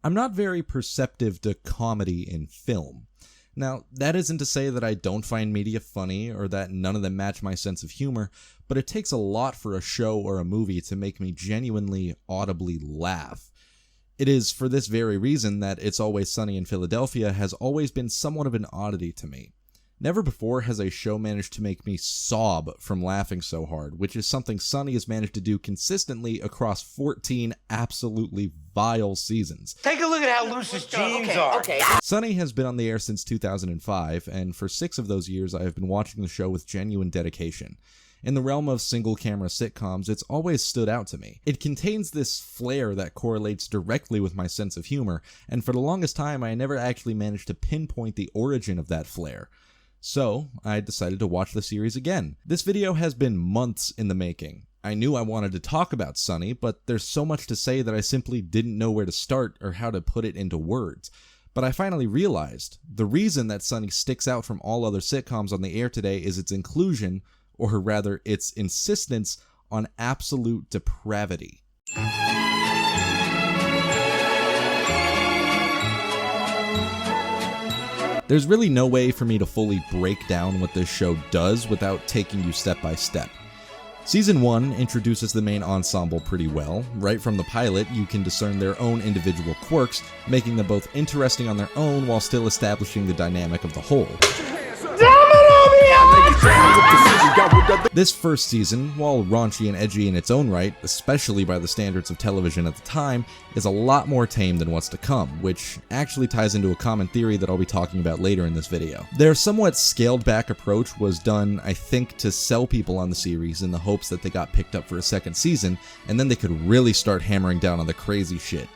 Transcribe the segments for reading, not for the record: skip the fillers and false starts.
I'm not very perceptive to comedy in film. Now, that isn't to say that I don't find media funny or that none of them match my sense of humor, but it takes a lot for a show or a movie to make me genuinely, audibly laugh. It is for this very reason that It's Always Sunny in Philadelphia has always been somewhat of an oddity to me. Never before has a show managed to make me sob from laughing so hard, which is something Sunny has managed to do consistently across 14 absolutely vile seasons. Take a look at how loose his jeans are. Okay. Sunny has been on the air since 2005, and for 6 of those years I have been watching the show with genuine dedication. In the realm of single-camera sitcoms, it's always stood out to me. It contains this flair that correlates directly with my sense of humor, and for the longest time I never actually managed to pinpoint the origin of that flair. So, I decided to watch the series again. This video has been months in the making. I knew I wanted to talk about Sunny, but there's so much to say that I simply didn't know where to start or how to put it into words. But I finally realized, the reason that Sunny sticks out from all other sitcoms on the air today is its inclusion, or rather its insistence on absolute depravity. There's really no way for me to fully break down what this show does without taking you step by step. Season 1 introduces the main ensemble pretty well. Right from the pilot, you can discern their own individual quirks, making them both interesting on their own while still establishing the dynamic of the whole. This first season, while raunchy and edgy in its own right, especially by the standards of television at the time, is a lot more tame than what's to come, which actually ties into a common theory that I'll be talking about later in this video. Their somewhat scaled-back approach was done, I think, to sell people on the series in the hopes that they got picked up for a second season, and then they could really start hammering down on the crazy shit.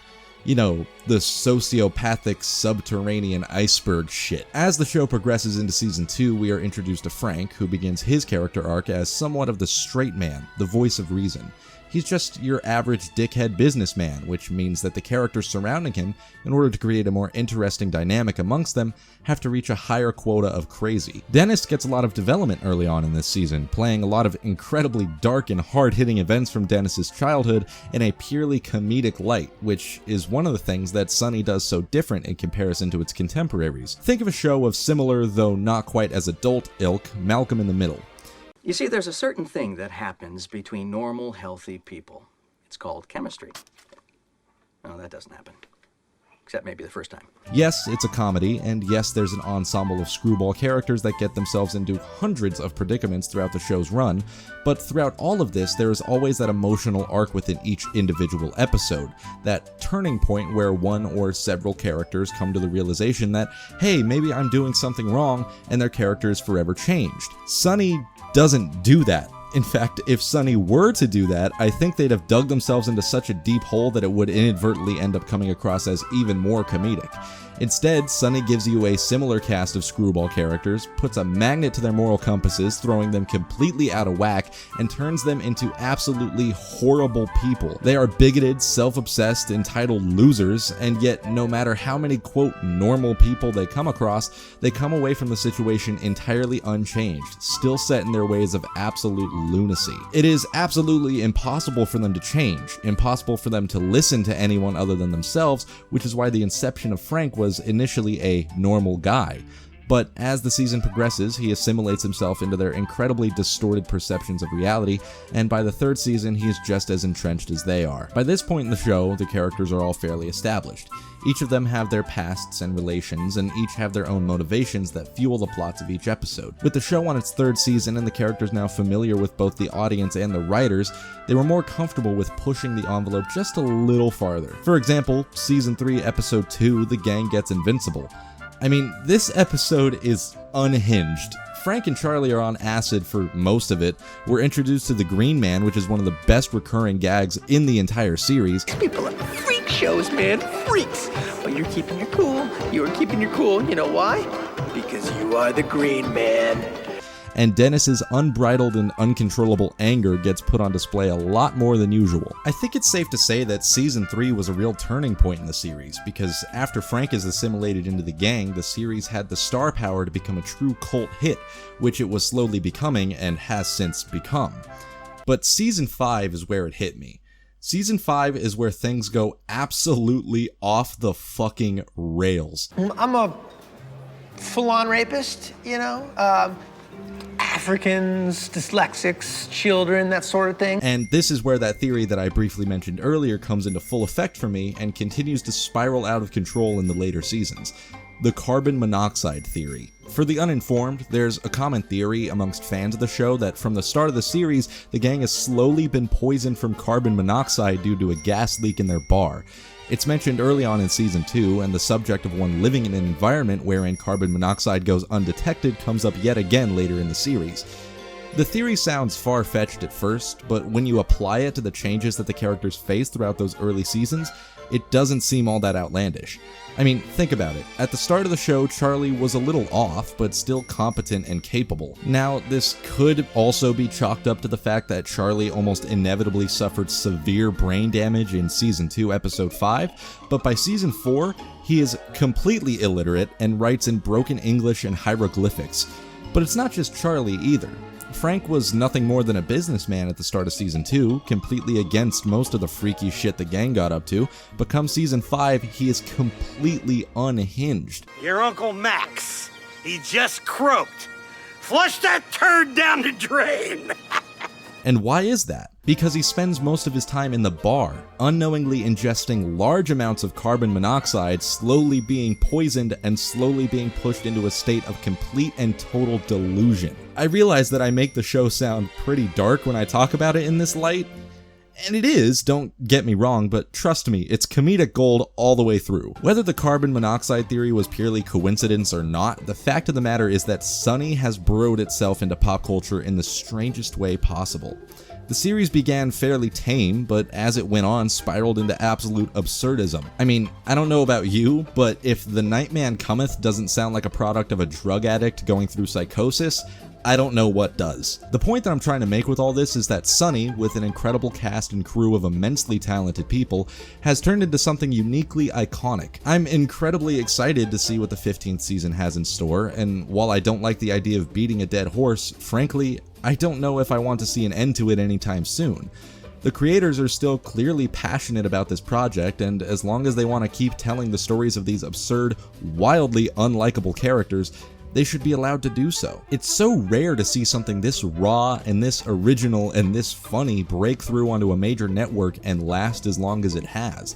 You know, the sociopathic subterranean iceberg shit. As the show progresses into season 2, we are introduced to Frank, who begins his character arc as somewhat of the straight man, the voice of reason. He's just your average dickhead businessman, which means that the characters surrounding him, in order to create a more interesting dynamic amongst them, have to reach a higher quota of crazy. Dennis gets a lot of development early on in this season, playing a lot of incredibly dark and hard-hitting events from Dennis's childhood in a purely comedic light, which is one of the things that Sunny does so different in comparison to its contemporaries. Think of a show of similar, though not quite as adult ilk, Malcolm in the Middle. You see, there's a certain thing that happens between normal, healthy people. It's called chemistry. No, that doesn't happen. Except maybe the first time. Yes, it's a comedy, and yes, there's an ensemble of screwball characters that get themselves into hundreds of predicaments throughout the show's run, but throughout all of this, there is always that emotional arc within each individual episode, that turning point where one or several characters come to the realization that, hey, maybe I'm doing something wrong, and their character is forever changed. Sunny doesn't do that. In fact, if Sunny were to do that, I think they'd have dug themselves into such a deep hole that it would inadvertently end up coming across as even more comedic. Instead, Sunny gives you a similar cast of screwball characters, puts a magnet to their moral compasses, throwing them completely out of whack, and turns them into absolutely horrible people. They are bigoted, self-obsessed, entitled losers, and yet no matter how many quote normal people they come across, they come away from the situation entirely unchanged, still set in their ways of absolute lunacy. It is absolutely impossible for them to change, impossible for them to listen to anyone other than themselves, which is why the inception of Frank was initially a normal guy. But as the season progresses, he assimilates himself into their incredibly distorted perceptions of reality, and by the third season, he is just as entrenched as they are. By this point in the show, the characters are all fairly established. Each of them have their pasts and relations, and each have their own motivations that fuel the plots of each episode. With the show on its third season and the characters now familiar with both the audience and the writers, they were more comfortable with pushing the envelope just a little farther. For example, Season 3, Episode 2, The Gang Gets Invincible. I mean, this episode is unhinged. Frank and Charlie are on acid for most of it. We're introduced to the Green Man, which is one of the best recurring gags in the entire series. These people are freak shows, man. Freaks. But you're keeping your cool. You're keeping your cool. You know why? Because you are the Green Man. And Dennis's unbridled and uncontrollable anger gets put on display a lot more than usual. I think it's safe to say that Season 3 was a real turning point in the series, because after Frank is assimilated into the gang, the series had the star power to become a true cult hit, which it was slowly becoming and has since become. But Season 5 is where it hit me. Season 5 is where things go absolutely off the fucking rails. I'm a full-on rapist, you know? Africans, dyslexics, children, that sort of thing. And this is where that theory that I briefly mentioned earlier comes into full effect for me and continues to spiral out of control in the later seasons. The carbon monoxide theory. For the uninformed, there's a common theory amongst fans of the show that from the start of the series, the gang has slowly been poisoned from carbon monoxide due to a gas leak in their bar. It's mentioned early on in Season 2, and the subject of one living in an environment wherein carbon monoxide goes undetected comes up yet again later in the series. The theory sounds far-fetched at first, but when you apply it to the changes that the characters face throughout those early seasons, it doesn't seem all that outlandish. I mean, think about it. At the start of the show, Charlie was a little off, but still competent and capable. Now, this could also be chalked up to the fact that Charlie almost inevitably suffered severe brain damage in Season 2, Episode 5, but by Season 4, he is completely illiterate and writes in broken English and hieroglyphics. But it's not just Charlie either. Frank was nothing more than a businessman at the start of Season 2, completely against most of the freaky shit the gang got up to, but come Season 5, he is completely unhinged. Your Uncle Max, he just croaked. Flush that turd down the drain. And why is that? Because he spends most of his time in the bar, unknowingly ingesting large amounts of carbon monoxide, slowly being poisoned and slowly being pushed into a state of complete and total delusion. I realize that I make the show sound pretty dark when I talk about it in this light, and it is, don't get me wrong, but trust me, it's comedic gold all the way through. Whether the carbon monoxide theory was purely coincidence or not, the fact of the matter is that Sunny has burrowed itself into pop culture in the strangest way possible. The series began fairly tame, but as it went on, spiraled into absolute absurdism. I mean, I don't know about you, but if The Nightman Cometh doesn't sound like a product of a drug addict going through psychosis, I don't know what does. The point that I'm trying to make with all this is that Sunny, with an incredible cast and crew of immensely talented people, has turned into something uniquely iconic. I'm incredibly excited to see what the 15th season has in store, and while I don't like the idea of beating a dead horse, frankly, I don't know if I want to see an end to it anytime soon. The creators are still clearly passionate about this project, and as long as they want to keep telling the stories of these absurd, wildly unlikable characters, they should be allowed to do so. It's so rare to see something this raw and this original and this funny break through onto a major network and last as long as it has.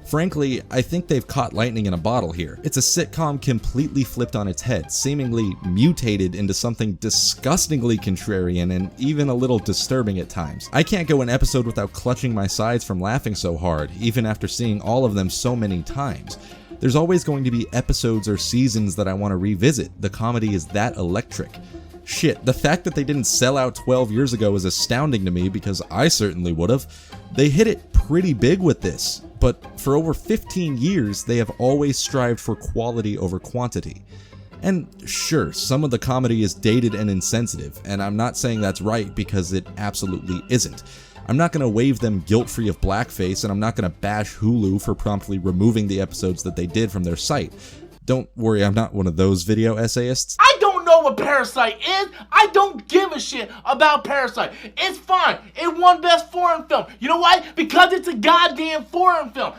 Frankly, I think they've caught lightning in a bottle here. It's a sitcom completely flipped on its head, seemingly mutated into something disgustingly contrarian and even a little disturbing at times. I can't go an episode without clutching my sides from laughing so hard, even after seeing all of them so many times. There's always going to be episodes or seasons that I want to revisit. The comedy is that electric. Shit, the fact that they didn't sell out 12 years ago is astounding to me because I certainly would've. They hit it pretty big with this, but for over 15 years they have always strived for quality over quantity. And sure, some of the comedy is dated and insensitive, and I'm not saying that's right because it absolutely isn't. I'm not going to wave them guilt-free of blackface, and I'm not going to bash Hulu for promptly removing the episodes that they did from their site. Don't worry, I'm not one of those video essayists. I don't know what Parasite is. I don't give a shit about Parasite. It's fine. It won Best Foreign Film. You know why? Because it's a goddamn foreign film.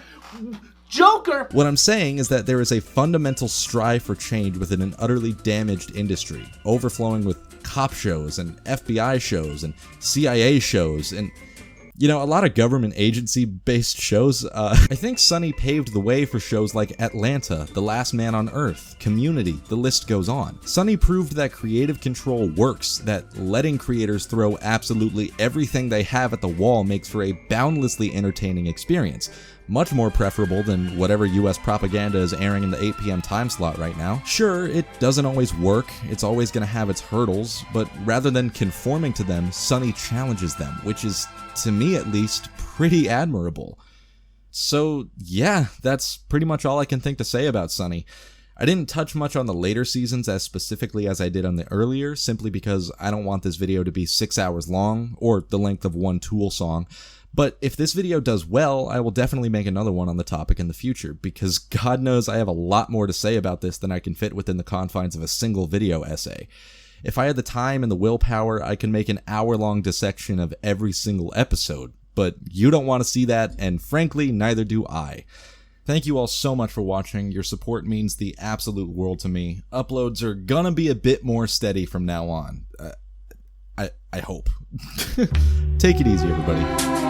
Joker. What I'm saying is that there is a fundamental strive for change within an utterly damaged industry, overflowing with cop shows and FBI shows and CIA shows and, you know, a lot of government agency-based shows. I think Sunny paved the way for shows like Atlanta, The Last Man on Earth, Community, the list goes on. Sunny proved that creative control works, that letting creators throw absolutely everything they have at the wall makes for a boundlessly entertaining experience. Much more preferable than whatever US propaganda is airing in the 8 p.m. time slot right now. Sure, it doesn't always work, it's always going to have its hurdles, but rather than conforming to them, Sunny challenges them, which is, to me at least, pretty admirable. So yeah, that's pretty much all I can think to say about Sunny. I didn't touch much on the later seasons as specifically as I did on the earlier, simply because I don't want this video to be 6 hours long, or the length of one Tool song. But if this video does well, I will definitely make another one on the topic in the future, because God knows I have a lot more to say about this than I can fit within the confines of a single video essay. If I had the time and the willpower, I can make an hour-long dissection of every single episode, but you don't want to see that, and frankly, neither do I. Thank you all so much for watching. Your support means the absolute world to me. Uploads are gonna be a bit more steady from now on. I hope. Take it easy, everybody.